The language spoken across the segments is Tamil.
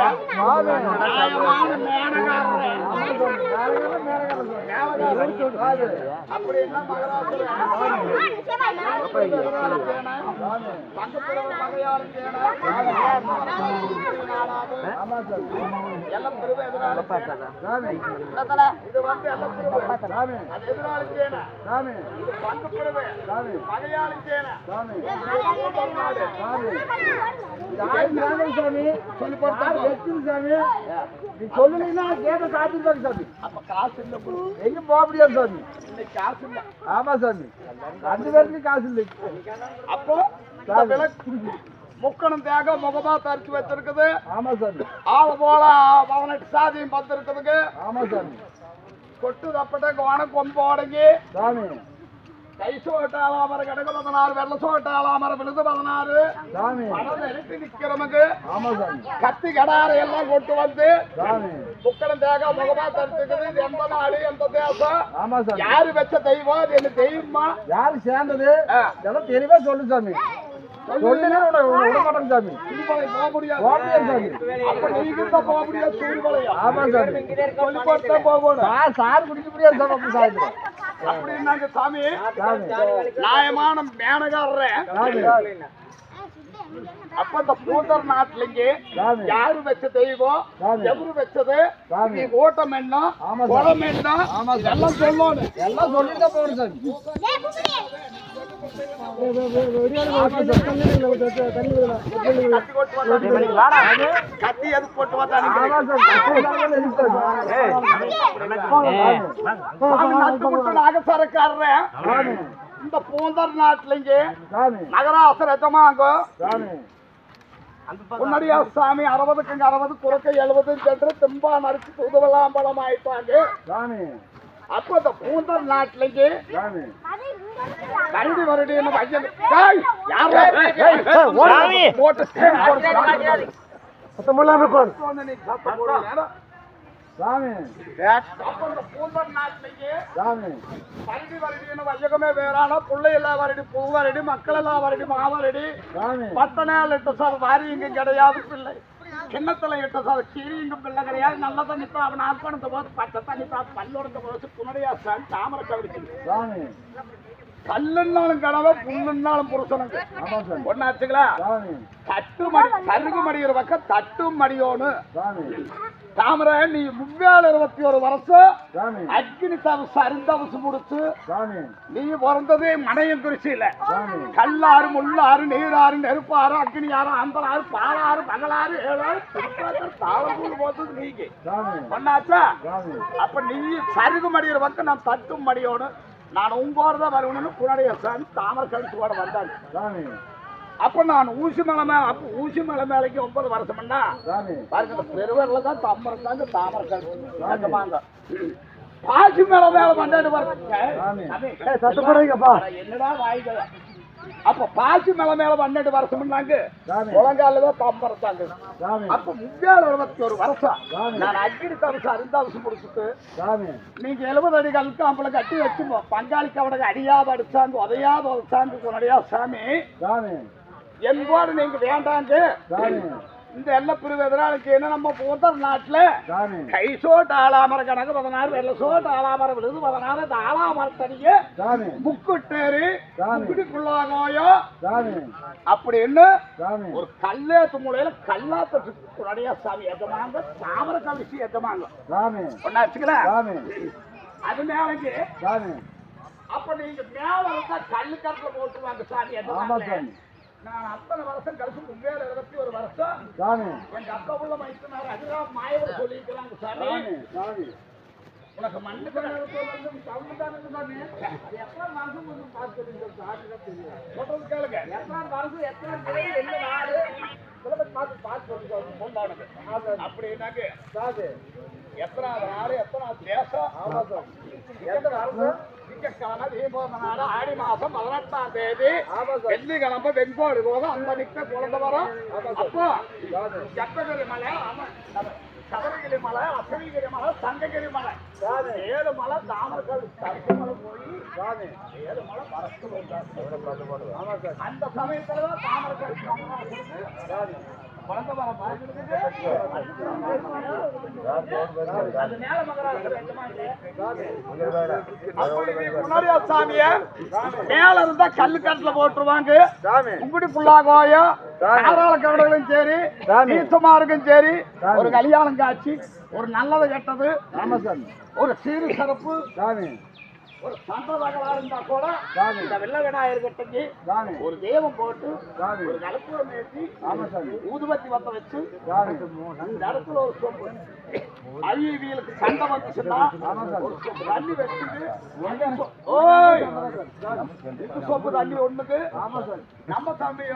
அப்படின்னா சொல்லுனீங்கன்னா கேட்ட சாத்திருப்பாங்க சாமி. அப்ப காசு இல்ல எங்க போக முடியாது சாமி. இன்னைக்கு காசு இல்ல. ஆமா சாமி, 2 பேருக்கு காசு இல்லை. அப்போ முக்கணம் தேக முகமா தரிச்சு வச்சிருக்குது. ஆமா சாமி. ஆள போல 18 சாதியும் பத்திருக்குதுங்க. ஆமா சாமி. கொட்டு தப்பட்ட கோண கொம்பு உடங்கி சாமி கை சோட்ட ஆலாமர கிடக்கு 16 வெள்ள சோட்ட ஆலாமர விழுது 16 சாமி படம் எடுத்து நிக்கிறவங்க. ஆமா சாமி. கத்தி கடார எல்லாம் கொண்டு வந்து சாமி முக்கணம் தேக முகமா தரிச்சுக்குது. எந்த நாடு எந்த தேசம்? ஆமா சாமி. யாரு வச்ச தெய்வம்? அது என்ன தெய்வமா? யாரு சேர்ந்தது? இதெல்லாம் தெளிவா சொல்லு சாமி. சொல்லுங்க விட மாட்டேன் சாமி. போக முடியாது சாமி. அப்ப நீங்க தான் போக முடியாது சூழ்நிலையா? ஆமா சாமி. சொல்லி போட்டு போகணும். சாரு குடிக்க முடியாது சாமி. அப்படி சாயந்தரம் அப்படின்னாங்க சாமி. நியாயமான மேனகாரர். அப்ப இந்த பூந்தர் நாட்டுலங்க யாரு வச்ச தெய்வம்? எவரு வச்சது? ஓட்டம் என்ன குளம் என்ன எல்லாம் சொல்லணும். எல்லாம் சொல்லிட்டு போகணும் சாமி. கத்தி எது போட்டு நாகசரக்காரர் இந்த பூந்தர் நாட்டுலங்க நகராசர் எஜமாங்க முன்னாடியா சாமி 60க்கு 60 குறுக்க 70 சென்று திம்பா நடிச்சு புதுவலாம்பலம் ஆயிட்டாங்க. அப்ப இந்த பூந்தர் நாட்டுலங்க கரடி வருடின்னு பையன் போட்டு சாமி பூந்தர் நாட்டுலங்க கரடி வருடின்னு வையகமே வேறான பிள்ளை எல்லாம் வருடி பூ வருடி மக்கள் எல்லாம் வருடி மாவரடி 10 நாள் 8 சார் வாரிங்க கிடையாது. பிள்ளை கிண்ணத்துல 8 சார் கீரிங்க பிள்ளை கிடையாது. நல்ல தண்ணி அவன் ஆட்படுத்த போது பச்சை தண்ணி பல்லோட போது புனடியா சாமி தாமரை கவிடிச்சு கல்லுன்னாலும் கனவை புல்லுன்னாலும் புருஷனுக்கு ஒன்னாச்சுங்களா? தட்டு மடி கருகு மடிகிற பக்கம் தட்டும் மடியோன்னு தாமரை நீ 21 வருஷம் அக்னி தவசு அருந்தவசு முடிச்சு நீ பிறந்தது மனையம் குறிச்சியில கல்லாறு முள்ளாறு நீராறு நெருப்பாறு அக்னி ஆறு அந்தலாறு பாலாறு பகலாறு 7 தாளம்பூல் போட்டது நீங்க ஒன்னாச்சா? அப்ப நீ சருகு மடிகிற பக்கம் நான் தட்டும் மடியோன்னு நான் உங்கோடதான் வருவணும்னு குணடைய சாமி தாமரை கழிச்சு கூட வந்தாங்க. அப்ப நான் ஊசி மலை மேல அப்ப ஊசி மலை மேலைக்கு 9 வருஷம்னா பாருங்க பெருவரில் தான் தம்மரை தாங்க தாமரை கழிச்சுவாங்க. பாசி மேல மேல வந்தாடு என்னடா வாய்க்க. அப்ப பாசி மேல மேல 12 வருஷம்னாங்க முழங்காலதான் தம்பரத்தாங்க. அப்ப 21 வருஷம் நான் அக்னி தவசு அருந்தாவசு முடிச்சுட்டு நீங்க 70 அடி கல்காம்பளை கட்டி வச்சுப்போம். பங்காளிக்கு அவனுக்கு அடியாத அடிச்சாங்க உதையாத உதச்சாங்க உடனடியா சாமி என்போடு நீங்க வேண்டாங்க. இந்த எல்ல பிரிவு எதிராளிக்கு என்ன நம்ம பூந்தர் நாட்டுல கை சோட்டு ஆலாமர கணக்கு 16 வெள்ள சோட்டு ஆலாமர விழுது 16 இந்த ஆலாமரத்தடிய முக்குட்டேரு முக்குடிக்குள்ளாகோயோ அப்படின்னு ஒரு கல்லேத்து மூலையில கல்லாத்து உடனடியா சாமி எஜமாங்க தாமரை கவிசி எஜமாங்க ஒன்னா வச்சுக்கலாம். அது மேலக்கு அப்ப நீங்க மேல இருந்தா கல்லு கருத்துல போட்டுவாங்க சாமி எஜமாங்க. நான் அத்தனை வருஷம் கழிச்சு 21 வருஷம் எங்க அக்கா உள்ள மைத்தினார் அதுதான் மாயவர் சொல்லியிருக்கிறாங்க சாமி. உனக்கு மண்ணுக்கு சாமி அது எத்தனை வருஷம் கொஞ்சம் பார்த்து கேளுங்க. எத்தனை வருஷம் எத்தனை என்ன நாடு அப்படின்னாக்க எத்தனாவது நாடு எத்தனாவது தேசம் திங்கட்கிழமை ஆடி மாசம் 18ஆம் தேதி வெள்ளிக்கிழமை வெங்கோடு போகும். அந்த நிக்க குழந்தை வரும். அப்போ சட்டகிரி மலை சபரிகிரி மலை அசனிகிரி மலை சங்ககிரி மலை 7 மலை தாமரக்கல் மலை போய் 7 மலை வரத்து அந்த சமயத்துலதான் தாமரக்கல் குழந்தை வரம் முன்னாடியா சாமிய மேல இருந்தா கல்லு கட்டுல போட்டுருவாங்க. உங்குடி புல்லாகோயம் தாராள கவடைகளும் சரி நீசமாருக்கும் சரி ஒரு கல்யாணம் காட்சி ஒரு நல்லது கெட்டது ஒரு சீரு சிறப்பு ஒரு சந்ததகளா இருந்தா கூட இந்த வெள்ள விநாயகர் கட்டைக்கு ஒரு தெய்வம் போட்டு ஒரு கலப்புரம் ஏற்றி ஊதுபத்தி வத்த வச்சு இந்த இடத்துல ஒரு சொப்பு ஐவியலுக்கு சண்டை வந்துச்சுன்னா ஒரு சொப்பு தண்ணி வச்சுட்டு சொப்பு தண்ணி ஒண்ணுக்கு நம்ம தம்பி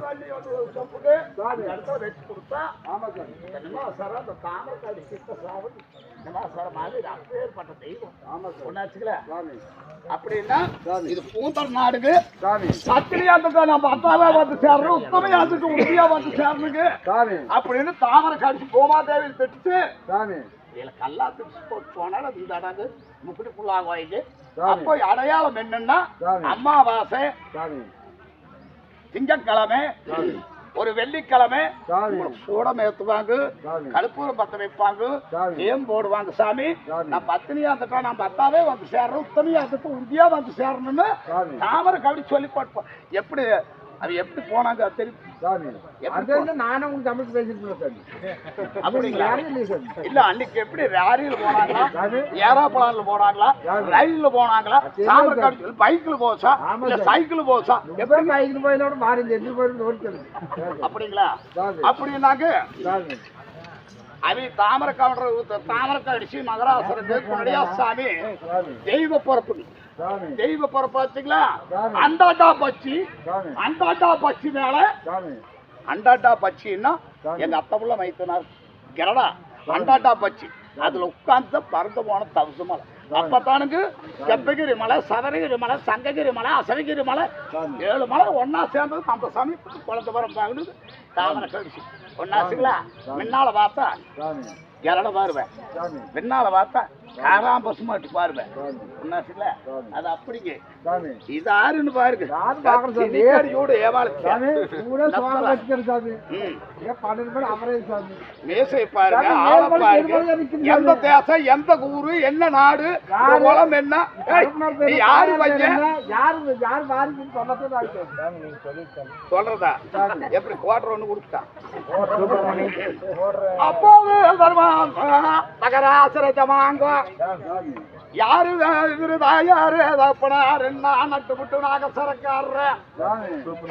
தண்ணி ஒரு சொப்புக்கு இடத்துல வச்சு கொடுத்தா சார் அந்த தாமரக்காடி சித்த சாவல் சார் மாதிரி அப்பேற்பட்ட தெய்வம் ஒன்னாச்சுக்கல. அப்படின்னா இது பூந்தர் நாடுக்கு சத்திரியாத்துக்கு நம்ம அத்தாவே வந்து சேர்றோம் உத்தமையாத்துக்கு உறுதியா வந்து சேர்ந்துக்கு அப்படின்னு தாமரை காட்சி பூமாதேவி திட்டு இதுல கல்லா திட்டு போட்டு போனாலும் அது இந்த அடாது முப்படி புல்லாங்க. அப்போ அடையாளம் என்னன்னா அமாவாசை திங்கட்கிழமை ஒரு வெள்ளிக்கிழமை சூடம் ஏத்துவாங்க கழுப்பூரம் பத்த வைப்பாங்க ஏம் போடுவாங்க. சாமி நான் பத்தினியா இருந்துட்டா நான் பத்தாவே வந்து சேர்றேன் உத்தமையா இருந்துட்டு உறுதியா வந்து சேரணும்னு தாமரை கபடி சொல்லி போட்டுப்போம். எப்படி அது எப்படி போனாங்க தெரியும் நானும் தமிழ் பேசிட்டு இல்ல அன்னைக்கு எப்படி லாரியில போனாங்களா ஏரோப்ளான்ல போனாங்களா ரயில்ல போனாங்களா பைக்ல போச்சா இல்ல சைக்கிள் போச்சா எப்படி பைக்ல போயினோட மாறி அப்படிங்களா? அப்படின்னாக்க அவை தாமரை கவுண்டர் தாமரைக்காய் அடிச்சு மகராசனுக்கு முன்னாடியா சாமி தெய்வ பொறுப்பு தெய்வ பொறுப்பு வச்சுங்களா அண்டாட்டா பச்சி மேல அண்டாட்டா பச்சின்னா எங்க அத்தை புள்ள மைத்தனார் கிரடா அண்டாட்டா பச்சி அதுல உட்கார்ந்து பறந்து போன தவசு மலை அப்பத்தானுக்கு செப்பகிரி மலை சவரகிரி மலை சங்ககிரி மலை அசவகிரி மலை 7 மலை ஒன்னா சேர்ந்தது அந்த சாமி குளத்து பரப்பாங்க தாமரை கழிச்சு ஒன்னாச்சுங்களா. முன்னால பார்த்தா இரட பாருவேன் பின்னால பார்த்தா காராம் பசுமாட்டு பாருவேன் ஒன்னாச்சுங்களா. அது அப்படிங்க இது ஆறுன்னு பாருங்க மேசை பாருங்க ஆள பாருங்க எந்த தேசம் எந்த ஊரு என்ன நாடு குளம் என்ன யாரு சொல்றதா எப்படி கோட்டர் ஒண்ணு கொடுத்தான் அப்போது மகராசரஜமாங்க யாரு யாரு தகப்பனார் என்ன நட்டு புட்டு நாக சரக்கார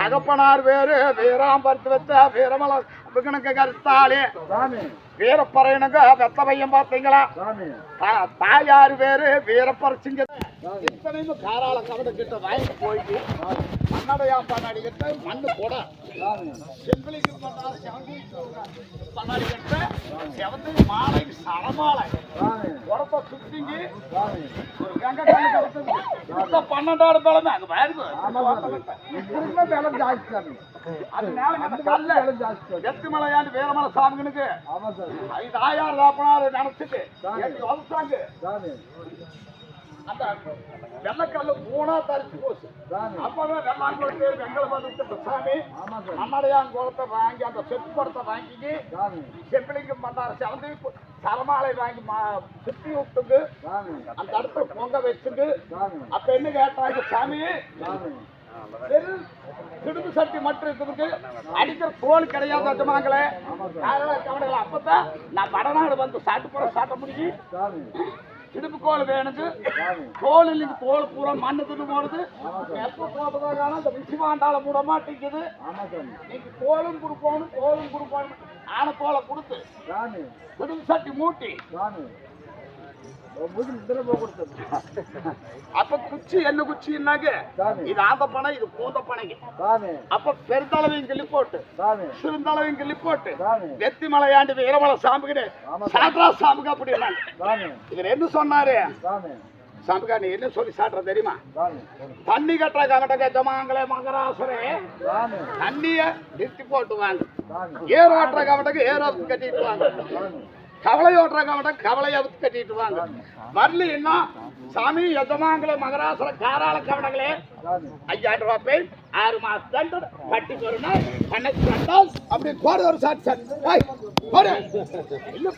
தகப்பனார் வேறு வீராம்பருத்து வச்ச வீரமல கணக்கு கருத்தாளே வீரப்பறையனுங்க வெத்த பையன் பார்த்தீங்களா தாயாரு வேறு வீரப்பறச்சிங்க இத்தனையும் காராள கவட கிட்ட வாங்கி போயிட்டு மண்ணடையா பண்ணாடி கிட்ட மண்ணு போட செம்பிளிக்கு பண்ணாடி கிட்ட செவந்தி மாலை சடமாலை உடம்ப சுத்திங்க ஒரு கங்க கண்ணு 12 கிழமை அங்க பாருங்க வேலை ஜாஸ்தி வெற்றிமலையாண்டு வீரமலை சாமிகளுக்கு தாயார் தாப்பனாரு நினைச்சிட்டு அந்த வெள்ளக்கல்ல மூணா தரிச்சு போச்சு. அப்பவே வெள்ளாங்கோடு பேர் வெங்கல பார்த்து சாமி மண்ணடையான் கோலத்தை வாங்கி அந்த செப்பு படத்தை வாங்கி செப்பிலிங்கம் பண்ணாரு செவந்தி சரமாலை வாங்கி சுத்தி விட்டுங்க அந்த இடத்துல பொங்க வச்சுங்க. அப்ப என்ன கேட்டாங்க சாமி சிடுப்பு சட்டி மட்டும் இருக்கிறதுக்கு அடிக்கிற தோல் கிடையாது அஜமாங்களே கவலைகள். அப்பதான் நான் வடநாடு வந்து சாட்ட முடியும் சிடுப்பு கோல் வேணுங்க தோல் இல்லைங்க தோல் பூரா மண்ணு தின்னு போடுது எப்ப போட்டதாக அந்த விசிவாண்டால மூட மாட்டேங்குது. நீங்க தோலும் கொடுக்கணும் ஆன தோலை கொடுத்து சிடுப்பு சட்டி மூட்டி அப்ப குச்சி என்ன குச்சின்னாங்க இது ஆந்த பனை இது பூந்த பனைங்க. அப்ப பெருந்தளவையும் கிள்ளி போட்டு சிறுந்தளவையும் கிள்ளி போட்டு வெத்தி மலையாண்டு வீரமலை சாமிக்கு சாட்ரா சாமிக்கு அப்படின்னா இவர் என்ன சொன்னாரு சாமிக்கா நீ என்ன சொல்லி சாட்டுற தெரியுமா? தண்ணி கட்டுற கங்கட கஜமாங்களே மகராசரே தண்ணிய நிறுத்தி போட்டு வாங்க ஏறு கட்டுற கவட்டக்கு ஏரோ கட்டிட்டு வாங்க கவலையோடுற கவடம் கவலையை அவுத்து கட்டிட்டு வாங்க. வரலன்னா சாமி எஜமாங்களே மகராசுர காராள கவனங்களே 5000 ரூபாய் போய் 6 மாசம் தண்டனை கட்டி போறேன்னா கணக்கு கண்டால் அப்படி போட ஒரு சாட் சாட் போடு இல்ல